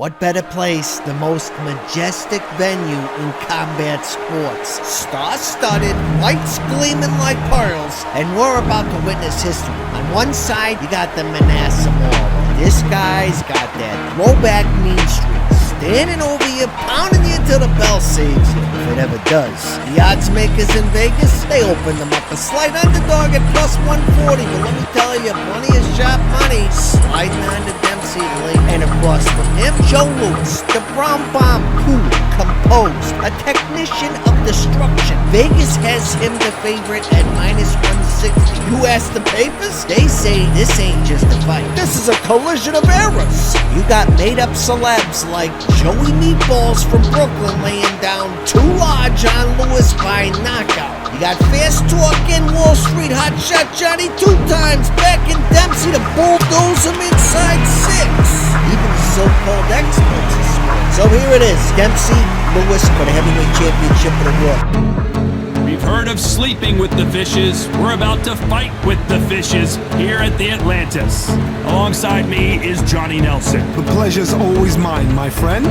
What better place, the most majestic venue in combat sports? Star-studded, lights gleaming like pearls, and we're about to witness history. On one side, you got the Manasseh Mall. This guy's got that throwback mean streak, standing over you, pounding you till the bell saves you, if it ever does. The odds makers in Vegas, they opened them up a slight underdog at plus 140, but let me tell you, plenty of sharp money sliding on the Dempsey lane. And across from him, Joe Louis, the brown bomb, cool, composed, a technician of destruction. Vegas has him the favorite at minus 160. You ask the papers, they say this ain't just a fight. This is a collision of eras. You got made-up celebs like Joey Meatballs from Brooklyn laying down too large on Lewis by knockout. You got fast talking Wall Street hotshot Johnny 2 times backing Dempsey to bulldoze him inside 6. Even so-called experts in sports. So here it is, Dempsey, Lewis for the heavyweight championship of the world. We've heard of sleeping with the fishes. We're about to fight with the fishes here at the Atlantis. Alongside me is Johnny Nelson. The pleasure's always mine, my friend.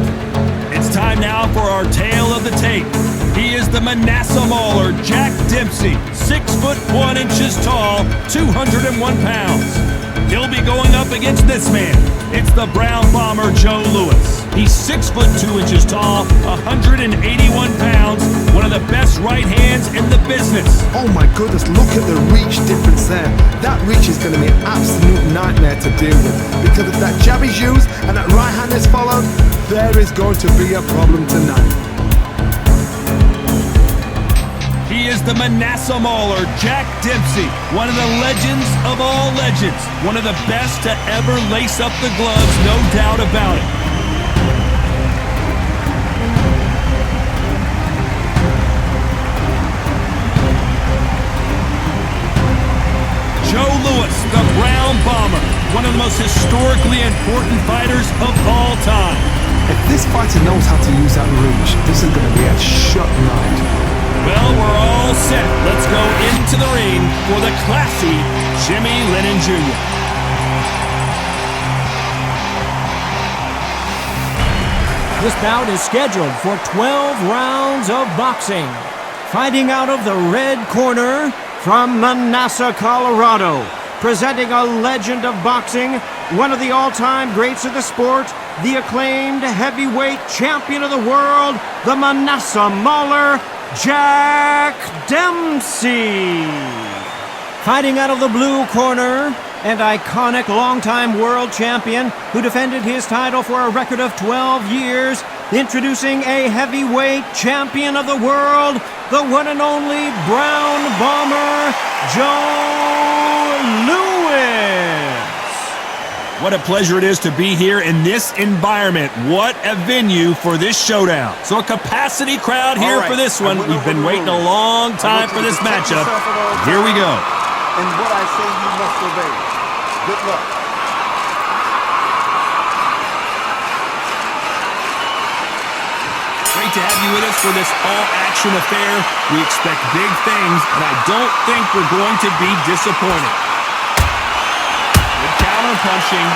It's time now for our tale of the tape. He is the Manasseh Mauler, Jack Dempsey, 6'1" tall, 201 pounds. He'll be going up against this man. It's the brown bomber, Joe Louis. He's 6'2" tall, 181 pounds, one of the best right hands in the business. Oh my goodness, look at the reach difference there. That reach is going to be an absolute nightmare to deal with, because if that jab is used and that right hand is followed, there is going to be a problem tonight. He is the Manasseh Mauler, Jack Dempsey, one of the legends of all legends, one of the best to ever lace up the gloves, no doubt about it. Joe Louis, the brown bomber, one of the most historically important fighters of all time. If this fighter knows how to use that reach, this is going to be a shut night. Well, we're all set. Let's go into the ring for the classy Jimmy Lennon Jr. This bout is scheduled for 12 rounds of boxing. Fighting out of the red corner from Manasseh, Colorado, presenting a legend of boxing, one of the all-time greats of the sport, the acclaimed heavyweight champion of the world, the Manasseh Mauler, Jack Dempsey. Fighting out of the blue corner, an iconic longtime world champion who defended his title for a record of 12 years, introducing a heavyweight champion of the world, the one and only brown bomber, Joe Louis. What a pleasure it is to be here in this environment. What a venue for this showdown. So a capacity crowd here for this one. We've been waiting a long time for this matchup. Here we go. And what I say you must obey. Good luck. Great to have you with us for this all-action affair. We expect big things, and I don't think we're going to be disappointed. Good counter punching.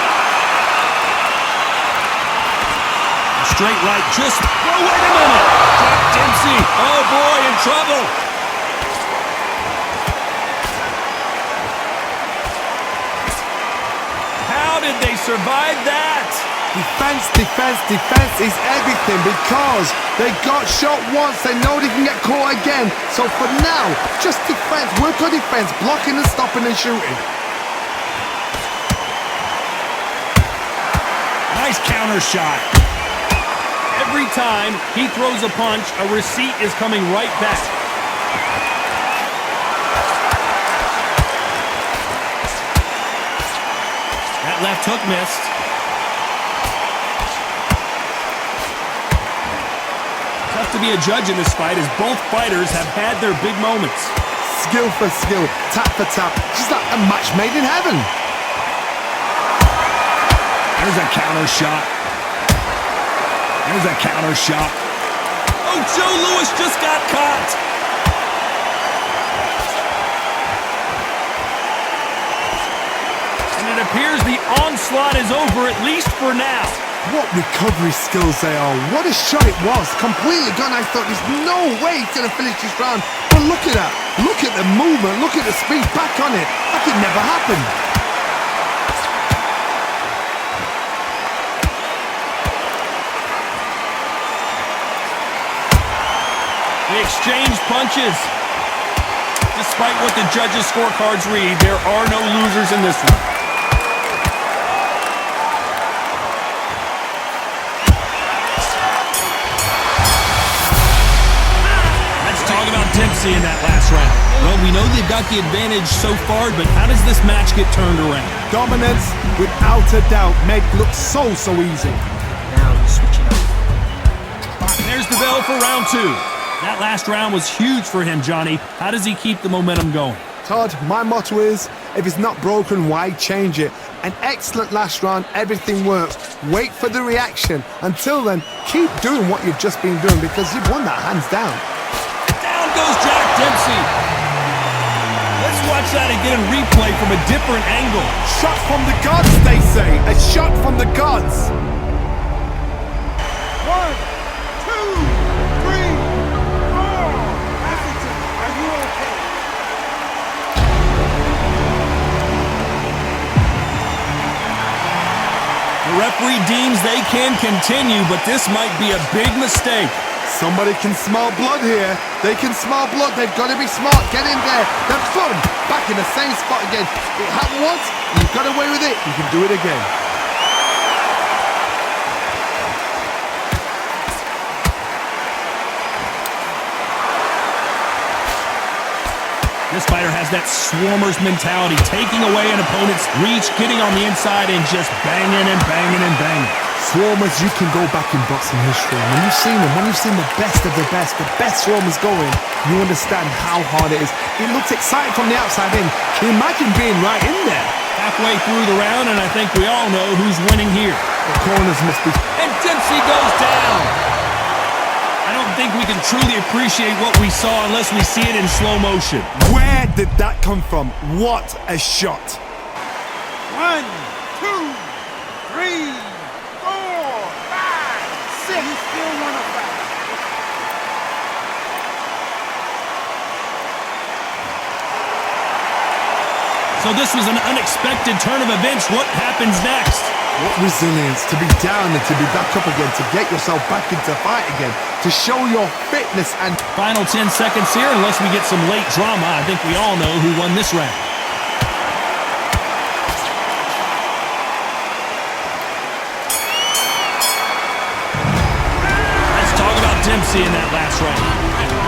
Straight right, just, oh, wait a minute. Jack Dempsey, oh boy, in trouble. How did they survive that? Defense, defense, defense is everything, because they got shot once, they know they can get caught again. So for now, just defense, work on defense, blocking and stopping and shooting. Nice counter shot. Every time he throws a punch, a receipt is coming right back. That left hook missed. Tough to be a judge in this fight, as both fighters have had their big moments. Skill for skill, tap for tap, just like a match made in heaven. There's a counter shot. There's a counter shot. Oh, Joe Louis just got caught. And it appears the onslaught is over, at least for now. What recovery skills they are. What a shot it was. Completely gone. I thought there's no way he's going to finish this round. But look at that. Look at the movement. Look at the speed. Back on it. Like it never happened. They exchange punches. Despite what the judges' scorecards read, there are no losers in this one. Let's talk about Dempsey in that last round. Well, we know they've got the advantage so far, but how does this match get turned around? Dominance, without a doubt, made look so easy. Now he's switching up. There's the bell for round two. That last round was huge for him, Johnny. How does he keep the momentum going? Todd, my motto is, if it's not broken, why change it? An excellent last round, everything worked. Wait for the reaction. Until then, keep doing what you've just been doing because you've won that hands down. Down goes Jack Dempsey. Let's watch that again in replay from a different angle. Shot from the gods, they say. A shot from the gods. 1, 2, 3, 4. Washington, are you okay? The referee deems they can continue, but this might be a big mistake. Somebody can smell blood here. They can smell blood. They've got to be smart. Get in there. Then boom, back in the same spot again. It happened once. You got away with it. You can do it again. This fighter has that swarmer's mentality, taking away an opponent's reach, getting on the inside, and just banging and banging and banging. Swarmers, you can go back in boxing history. When you've seen them, when you've seen the best of the best swarmers going, you understand how hard it is. It looks exciting from the outside in. Can you imagine being right in there? Halfway through the round, and I think we all know who's winning here. The corners must be... And Dempsey goes down. I don't think we can truly appreciate what we saw unless we see it in slow motion. Where did that come from? What a shot. 1, 2, 3, 4, 5, 6. You still want to fight? So this was an unexpected turn of events. What happens next? What resilience to be down and to be back up again, to get yourself back into fight again, to show your fitness and... Final 10 seconds here, unless we get some late drama. I think we all know who won this round. Let's talk about Dempsey in that last round.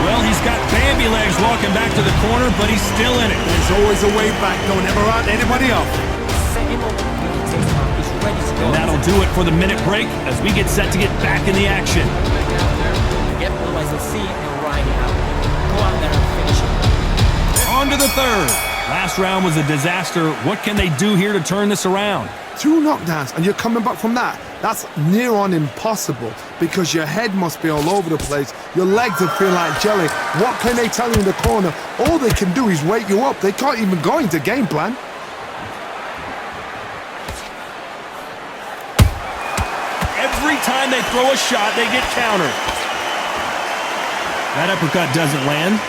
Well, he's got Bambi legs walking back to the corner, but he's still in it. There's always a way back. Don't ever round anybody up. And that'll do it for the minute break as we get set to get back in the action. Yep, otherwise they'll see it and they'll ride it out. Go out there and finish it. On to the third. Last round was a disaster. What can they do here to turn this around? 2 knockdowns and you're coming back from that. That's near on impossible because your head must be all over the place. Your legs will feel like jelly. What can they tell you in the corner? All they can do is wake you up. They can't even go into game plan. Every time they throw a shot, they get countered. That uppercut doesn't land.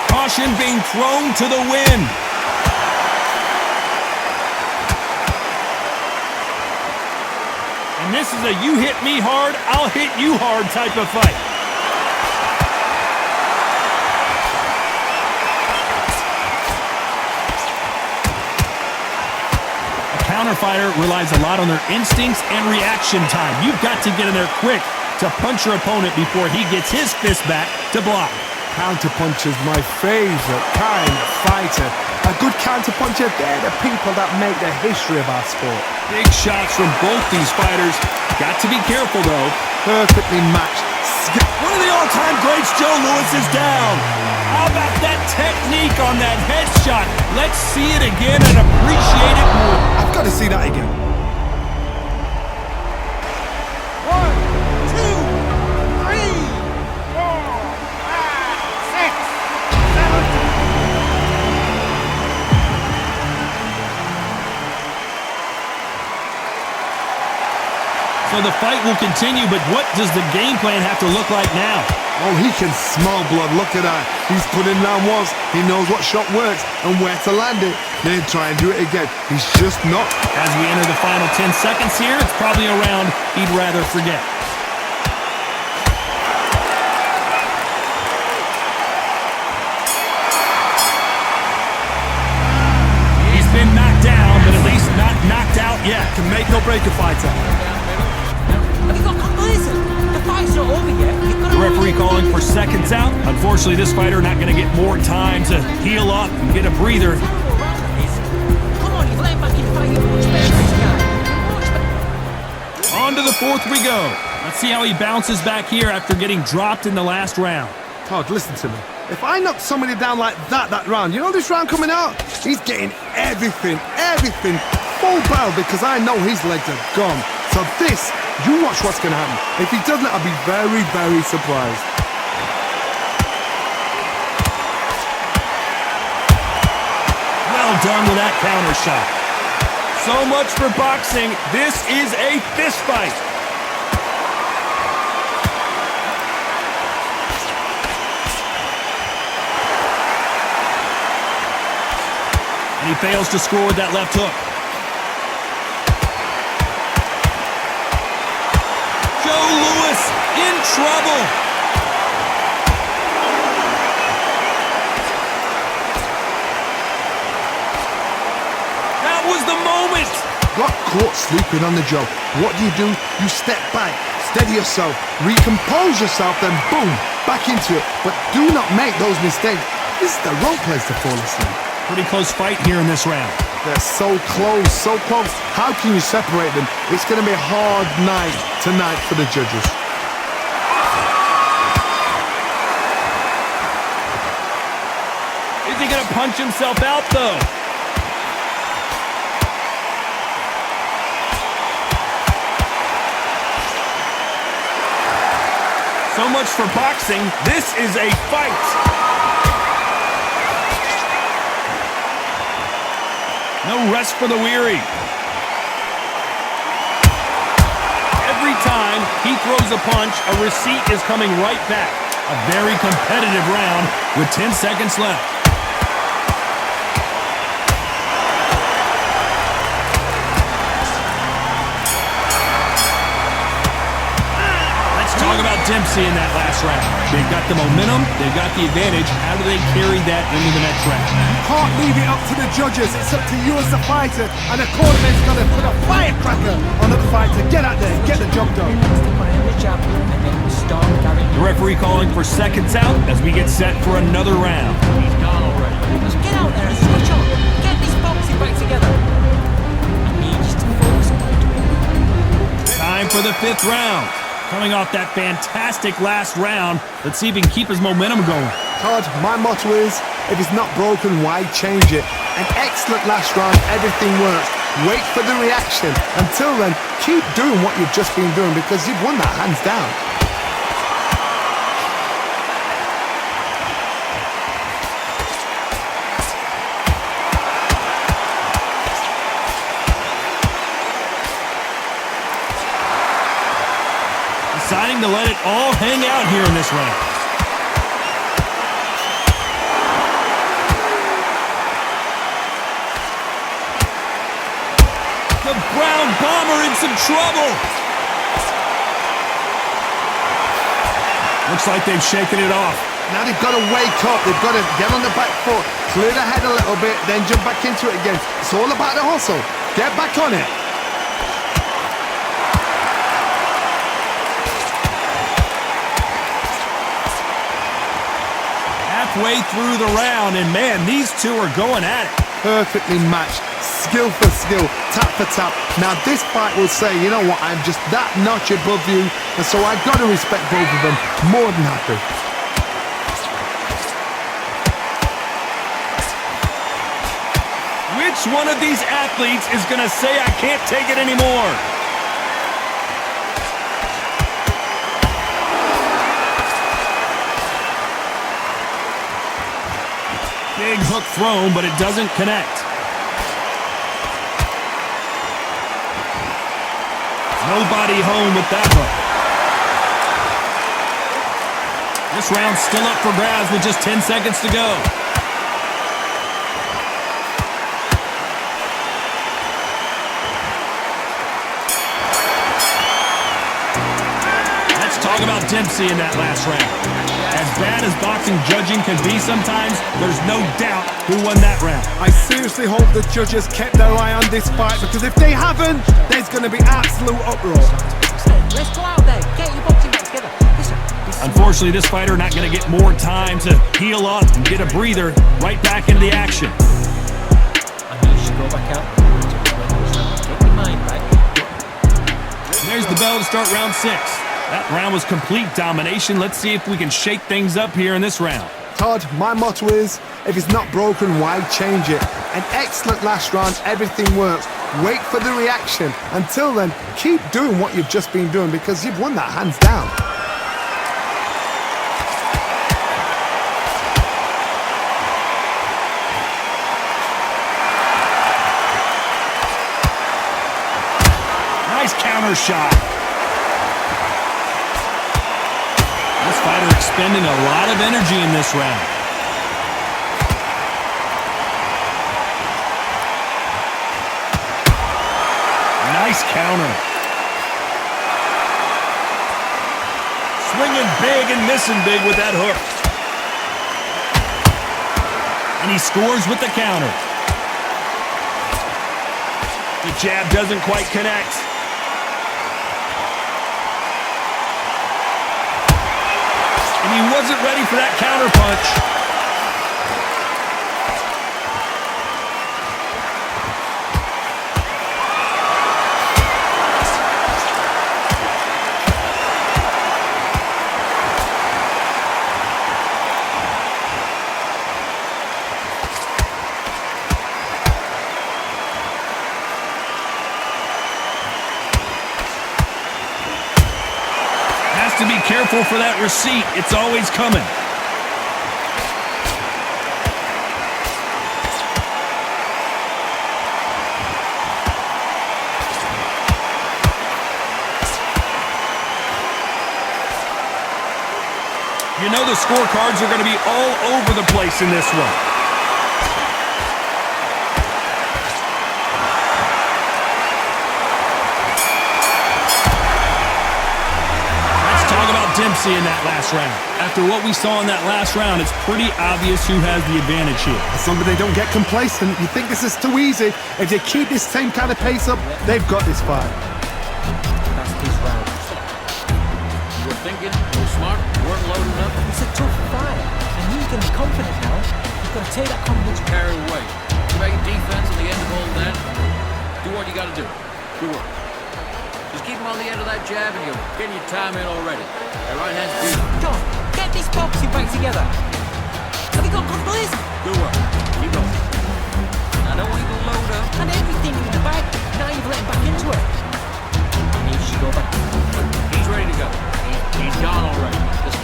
Caution being thrown to the wind. And this is a you hit me hard, I'll hit you hard type of fight. Fighter relies a lot on their instincts and reaction time. You've got to get in there quick to punch your opponent before he gets his fist back to block. Counterpuncher's my favorite kind of fighter. A good counterpuncher, they're the people that make the history of our sport. Big shots from both these fighters. Got to be careful though. Perfectly matched. One of the all-time greats, Joe Louis, is down. How about that technique on that headshot? Let's see it again and appreciate it more. I've got to see that again. 1, 2, 3, 4, 5, 6, 7. So the fight will continue, but what does the game plan have to look like now? Oh, he can smell blood. Look at that. He's put in round once. He knows what shot works and where to land it. Then try and do it again. He's just not. As we enter the final 10 seconds here, it's probably a round he'd rather forget. He's been knocked down, but at least not knocked out yet. Can make or break a fighter. Have you got listen, the fight's not over yet. You've got The referee calling for seconds out. Unfortunately, this fighter not going to get more time to heal up and get a breather. Come on, you've let him back in the fight. You're much better, this guy. Much better. On to the fourth we go. Let's see how he bounces back here after getting dropped in the last round. Todd, listen to me. If I knock somebody down like that round, you know this round coming out? He's getting everything, full barrel because I know his legs are gone. So this, you watch what's going to happen. If he doesn't, I'll be very, very surprised. Well done with that counter shot. So much for boxing. This is a fist fight. And he fails to score with that left hook. Joe Louis in trouble. That was the moment. Got caught sleeping on the job. What do? You step back, steady yourself, recompose yourself, then boom, back into it. But do not make those mistakes. This is the wrong place to fall asleep. Pretty close fight here in this round. They're so close, so close. How can you separate them? It's going to be a hard night tonight for the judges. Is he going to punch himself out, though? So much for boxing. This is a fight. No rest for the weary. Every time he throws a punch, a receipt is coming right back. A very competitive round with 10 seconds left. Let's talk about Dempsey in that last round. They've got the momentum, they've got the advantage. How do they carry that into the next round? Can't leave it up to the judges. It's up to you as the fighter. And the cornerman's got to put a firecracker on the fighter. Get out there, get the job done. Stick on every jab and then start carrying. The referee calling for seconds out as we get set for another round. He's gone already. Just get out there and switch on. Get this boxing back together. I need you to focus on what you're doing. Time for the fifth round. Coming off that fantastic last round, let's see if he can keep his momentum going. Todd, my motto is, if it's not broken, why change it? An excellent last round, everything works. Wait for the reaction. Until then, keep doing what you've just been doing because you've won that hands down. Deciding to let it all hang out here in this round. The Brown Bomber in some trouble. Looks like they've shaken it off. Now they've got to wake up. They've got to get on the back foot, clear the head a little bit, then jump back into it again. It's all about the hustle. Get back on it. Halfway through the round, and man, these two are going at it. Perfectly matched, skill for skill, tap for tap. Now this fight will say, you know what, I'm just that notch above you, and so I've got to respect both of them. More than happy. Which one of these athletes is going to say, I can't take it anymore? Big hook thrown, but it doesn't connect. Nobody home with that hook. This round's still up for grabs with just 10 seconds to go. Let's talk about Dempsey in that last round. As bad as boxing judging can be sometimes, there's no doubt who won that round. I seriously hope the judges kept their eye on this fight, because if they haven't, there's going to be absolute uproar. Let's go out there. Get your boxing back together. Listen. Unfortunately, this fighter not going to get more time to heal up and get a breather right back into the action. I need you to go back out. Get your mind back. There's the bell to start round 6. That round was complete domination. Let's see if we can shake things up here in this round. Todd, my motto is, if it's not broken, why change it? An excellent last round, everything works. Wait for the reaction. Until then, keep doing what you've just been doing, because you've won that hands down. Nice counter shot. This fighter expending a lot of energy in this round. Nice counter. Swinging big and missing big with that hook. And he scores with the counter. The jab doesn't quite connect. And he wasn't ready for that counter punch. To be careful for that receipt. It's always coming. You know the scorecards are going to be all over the place in this one. Dempsey in that last round. After what we saw in that last round, it's pretty obvious who has the advantage here. As long as they don't get complacent, you think this is too easy. If they keep this same kind of pace up, they've got this fight. That's his round. You were thinking, you were smart, you weren't loading up. It's a tough fight, and you can be confident now. You've got to take that confidence. Carry away. Great defense at the end of all that. Do what you got to do. Good work. Just keep him on the end of that jab and you're getting your time in already. That right hand's beautiful. Come on, get this boxing back together. Have you got confidence? Good work. Keep going. I don't want you to load up. And everything in the bag. Now you've let him back into it. I need you to go back. He's ready to go. He's gone already. Listen.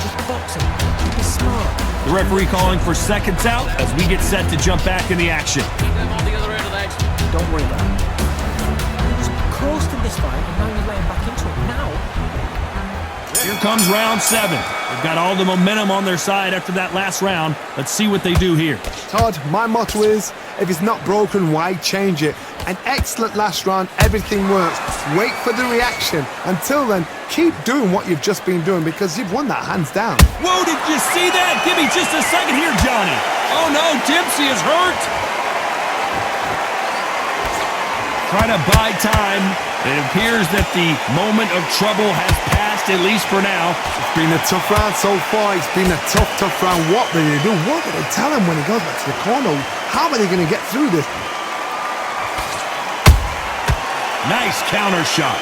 Just boxing. Be smart. The referee calling for seconds out as we get set to jump back in the action. Keep them on the other end of that. Don't worry about it. Close to this fight, and now you're laying back into it. Now, here comes round 7. They've got all the momentum on their side after that last round. Let's see what they do here. Todd, my motto is, if it's not broken, why change it? An excellent last round, everything works. Wait for the reaction. Until then, keep doing what you've just been doing, because you've won that hands down. Whoa, did you see that? Give me just a second here, Johnny. Oh no, Dempsey is hurt. Trying to buy time. It appears that the moment of trouble has passed, at least for now. It's been a tough round so far. It's been a tough round. What do they do? What do they tell him when he goes back to the corner? How are they going to get through this? Nice counter shot.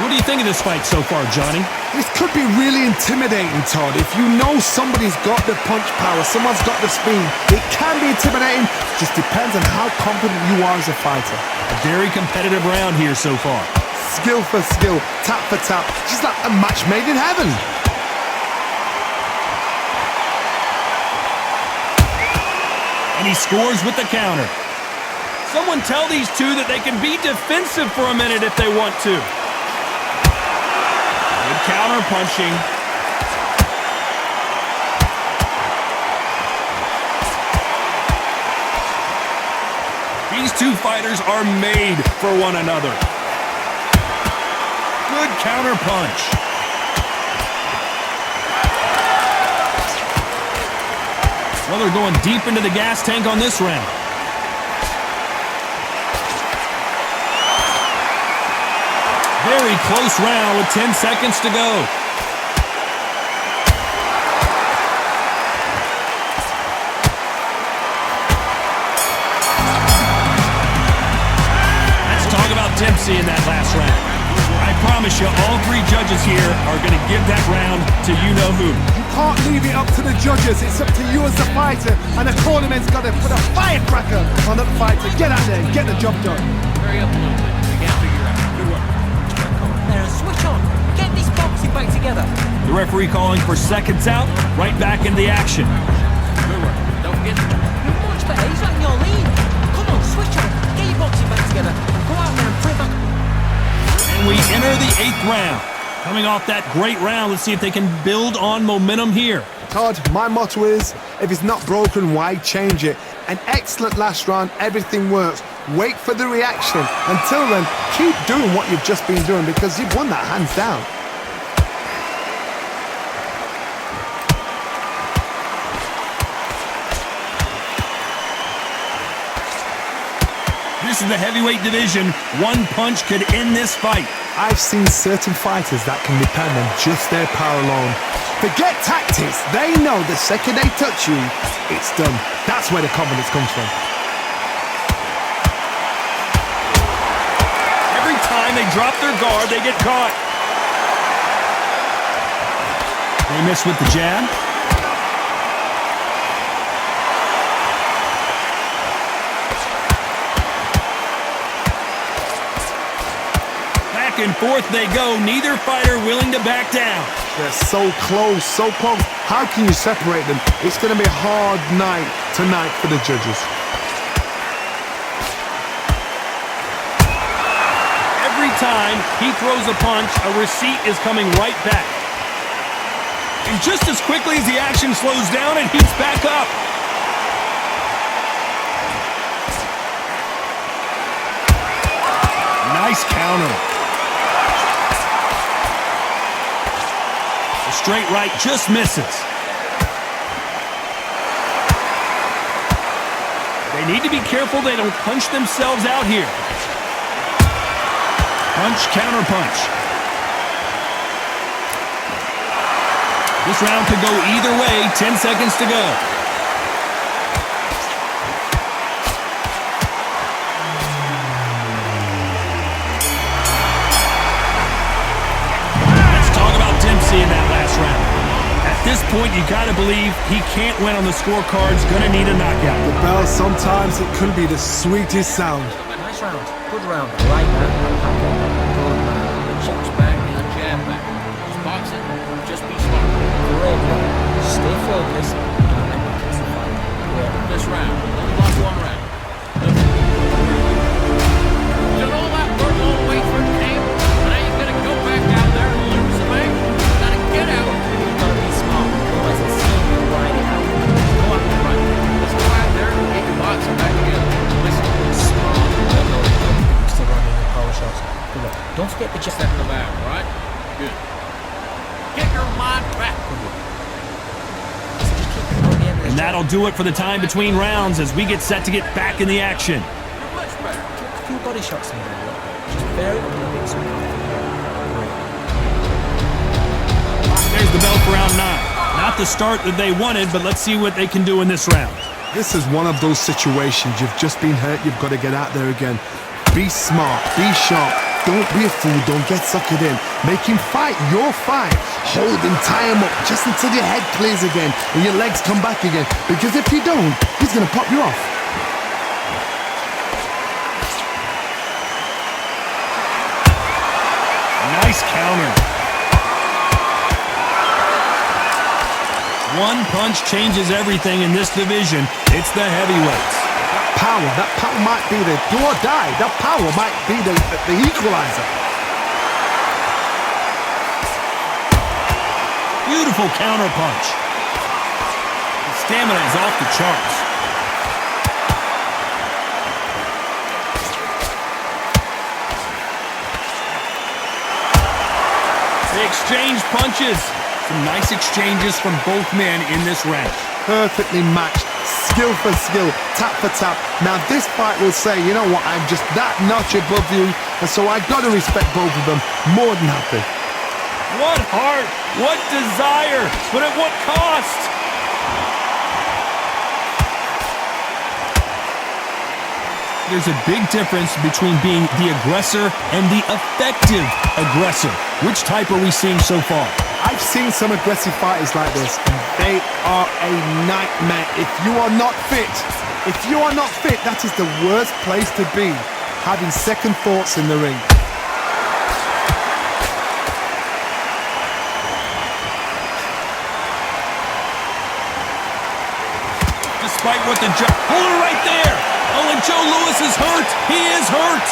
What do you think of this fight so far, Johnny? This could be really intimidating, Todd. If you know somebody's got the punch power, someone's got the speed, it can be intimidating. It just depends on how confident you are as a fighter. A very competitive round here so far. Skill for skill, tap for tap, just like a match made in heaven. And he scores with the counter. Someone tell these two that they can be defensive for a minute if they want to. Good counter punching. These two fighters are made for one another. Good counter punch. Well, they're going deep into the gas tank on this round. Very close round with 10 seconds to go. Let's talk about Dempsey in that last round. I promise you, all three judges here are going to give that round to you-know-who. You can't leave it up to the judges. It's up to you as the fighter. And the tournament's got to put a firecracker on the fighter. Get out there and get the job done. Hurry up a little bit. We can't figure out. Good work. There and switch on. Get this boxing back together. The referee calling for seconds out, right back in the action. Good work. Don't forget. You're much better. He's letting your lead. Come on, switch on. Get your boxing back together. Go out there and print back. And we enter the 8th round. Coming off that great round, let's see if they can build on momentum here. Todd, my motto is, if it's not broken, why change it? An excellent last round, everything works. Wait for the reaction. Until then, keep doing what you've just been doing because you've won that hands down. This is the heavyweight division. One punch could end this fight. I've seen certain fighters that can depend on just their power alone. Forget tactics. They know the second they touch you, it's done. That's where the confidence comes from. Every time they drop their guard, they get caught. They miss with the jab. Back and forth they go, neither fighter willing to back down. They're so close, so close. How can you separate them? It's going to be a hard night tonight for the judges. Every time he throws a punch, a receipt is coming right back. And just as quickly as the action slows down, it heats back up. Nice counter. The straight right just misses. They need to be careful they don't punch themselves out here. Punch, counter punch. This round could go either way. 10 seconds to go. Let's talk about Dempsey in that last round. At this point, you gotta believe he can't win on the scorecards. Gonna need a knockout. The bell, sometimes it can be the sweetest sound. Nice round. Good round. Right man. Good man. Shots back and jab back. Just boxing. Just be smart. Great man. Stay focused. Don't let me catch the fight. Great. This round. Only lost one round. Did all that work all the way through the game? Now you're gonna go back out there and lose the match? You gotta get out. You've got to be smart. Otherwise it's seeing you right out. Go on, right. Let's go out there and get your boxing back together. Listen. Smart. Still running your power shots. Good luck. Don't forget the Step in the back, all right? Good. Get your mind back. And that'll do it for the time between rounds as we get set to get back in the action. You're much better. A few body shots in there. Just very little so There's the bell for round 9. Not the start that they wanted, but let's see what they can do in this round. This is one of those situations. You've just been hurt. You've got to get out there again. Be smart. Be sharp. Don't be a fool. Don't get suckered in. Make him fight your fight. Hold him, tie him up just until your head clears again and your legs come back again. Because if you don't, he's going to pop you off. Nice counter. One punch changes everything in this division. It's the heavyweights. That power might be the do or die. That power might be the equalizer. Beautiful counter punch. His stamina is off the charts. They exchange punches. Some nice exchanges from both men in this round. Perfectly matched, skill for skill, tap for tap. Now this fight will say, you know what, I'm just that notch above you, and so I got to respect both of them. More than happy. What heart, what desire, but at what cost? There's a big difference between being the aggressor and the effective aggressor. Which type are we seeing so far? I've seen some aggressive fighters like this, and they are a nightmare. If you are not fit, that is the worst place to be, having second thoughts in the ring. Despite what the judge... Hold it right there! Oh, and Joe Louis is hurt! He is hurt!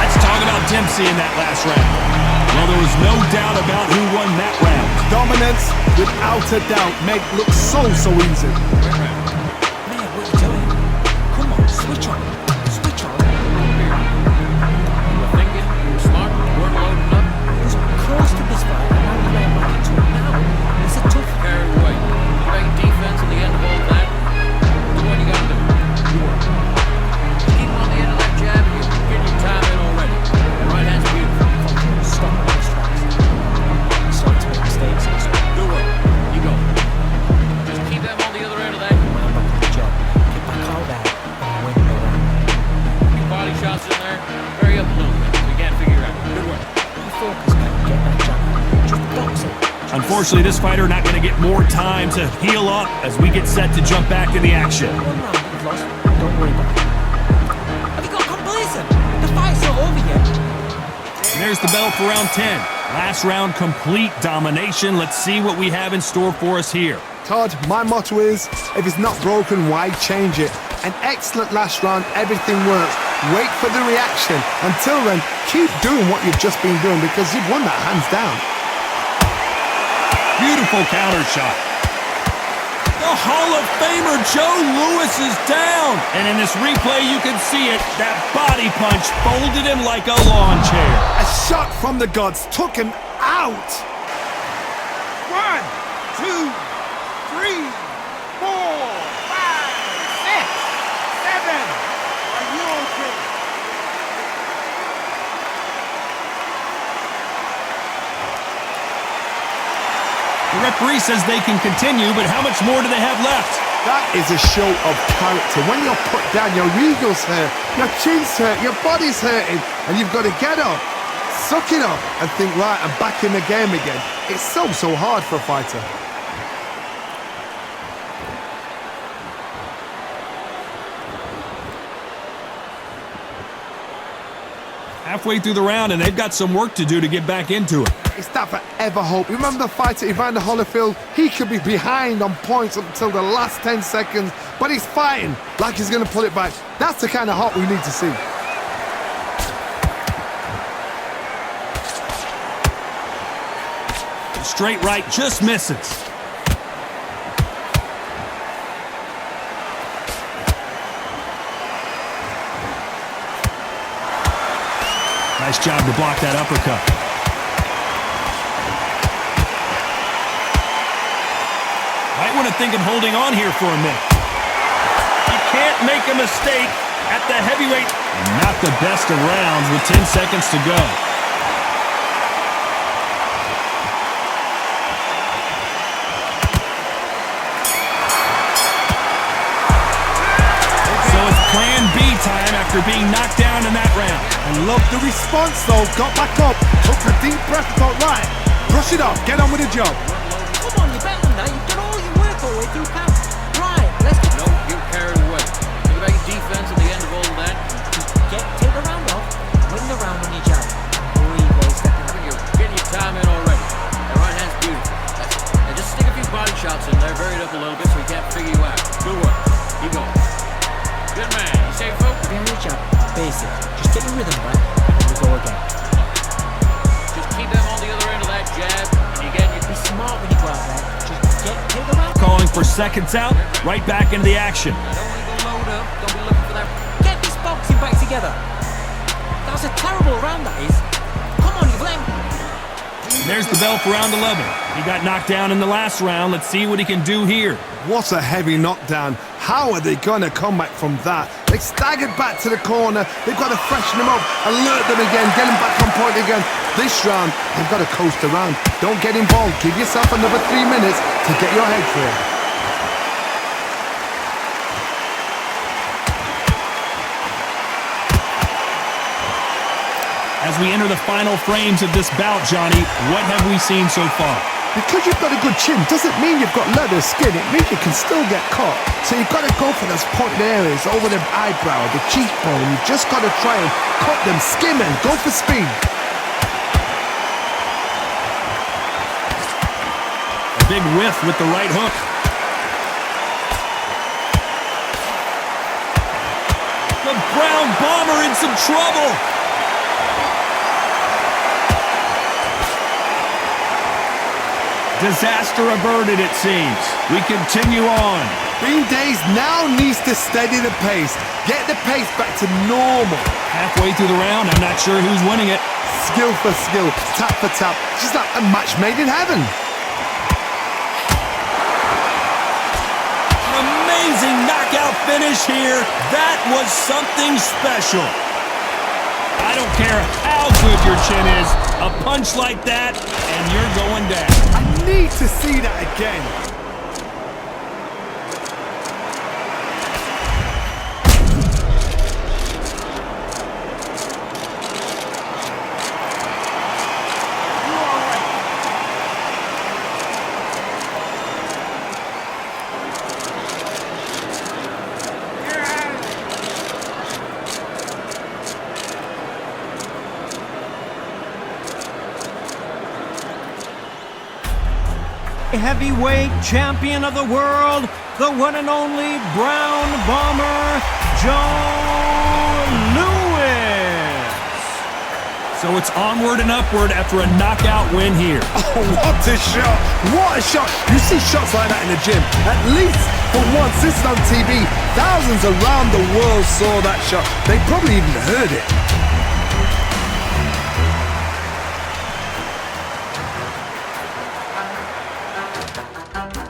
Let's talk about Dempsey in that last round. Well, there was no doubt about who won that round. Dominance, without a doubt, made look so easy. Man, what are you doing? Come on, switch on. Switch on. You were thinking, you were smart, you weren't loading up. He was close to this fight, and now you're right back into it now. It's a tough... Carried away. You make defense at the end of all that. Do what you gotta do. You work. Just keep on the end of that jab, and you're getting your time in already. Your right hand's beautiful. Stop on those tracks. He's starting to make mistakes. Do it. You go. Just keep them on the other end of that. Well, back to the job. Get back out there and win the round. Few body shots in there. Hurry up a little bit. We can't figure it out. Good work. You focus, man. Get that jab. Just box it. Unfortunately, this fighter not going to get more time to heal up as we get set to jump back in the action. One round you've lost. Don't worry about it. Have you got complacent? The fight's not over yet. And there's the bell for round 10. Last round, complete domination. Let's see what we have in store for us here. Todd, my motto is, if it's not broken, why change it? An excellent last round, everything works. Wait for the reaction. Until then, keep doing what you've just been doing because you've won that hands down. Beautiful counter shot. The Hall of Famer Joe Louis is down. And in this replay, you can see it. That body punch folded him like a lawn chair. A shot from the gods took him out. 1, 2, 3, 4, 5, 6, 7. Are you okay? The referee says they can continue, but how much more do they have left? That is a show of character. When you're put down, your ego's hurt, your chin's hurt, your body's hurting, and you've got to get up, suck it up, and think, right, I'm back in the game again. It's so hard for a fighter. Halfway through the round, and they've got some work to do to get back into it. It's that forever hope. Remember the fighter Evander Holyfield? He could be behind on points up until the last 10 seconds, but he's fighting like he's going to pull it back. That's the kind of hope we need to see. Straight right, just misses. Nice job to block that uppercut. Might want to think of holding on here for a minute. You can't make a mistake at the heavyweight. Not the best of rounds with 10 seconds to go. So it's plan B time after being knocked down in that round. I love the response though. Got back up, took a deep breath, thought, right, brush it off, get on with the job. Come on, you're better than that. You've done all your work all the way through camp. Right, let's get... No, you're carried away. Think about your defense at the end of all that. Take the round off, win the round. Listen, just get your rhythm back, and then we go again. Just keep them on the other end of that jab, and you get your... Be smart when you go out there. Just get them out. Calling for seconds out, right back into the action. Don't want to go load up. Don't be looking for that... Get this boxing back together. That was a terrible round, that is. Come on, you've let him... There's the bell for round 11. He got knocked down in the last round. Let's see what he can do here. What a heavy knockdown. How are they going to come back from that? They staggered back to the corner. They've got to freshen them up, alert them again, get them back on point again. This round, they've got to coast around. Don't get involved. Give yourself another 3 minutes to get your head clear. As we enter the final frames of this bout, Johnny, what have we seen so far? Because you've got a good chin doesn't mean you've got leather skin. It means you can still get caught. So you've got to go for those pointed areas over the eyebrow, the cheekbone. You've just got to try and cut them, skim and go for speed. A big whiff with the right hook. The Brown Bomber in some trouble. Disaster averted, it seems. We continue on. Bean Days now needs to steady the pace. Get the pace back to normal. Halfway through the round, I'm not sure who's winning it. Skill for skill, tap for tap. Just like a match made in heaven. An amazing knockout finish here. That was something special. I don't care how good your chin is. A punch like that, and you're going down. I need to see that again. Heavyweight champion of the world, the one and only Brown Bomber, Joe Louis. So it's onward and upward after a knockout win here. Oh, what a shot! What a shot! You see shots like that in the gym. At least for once, this is on TV. Thousands around the world saw that shot. They probably even heard it.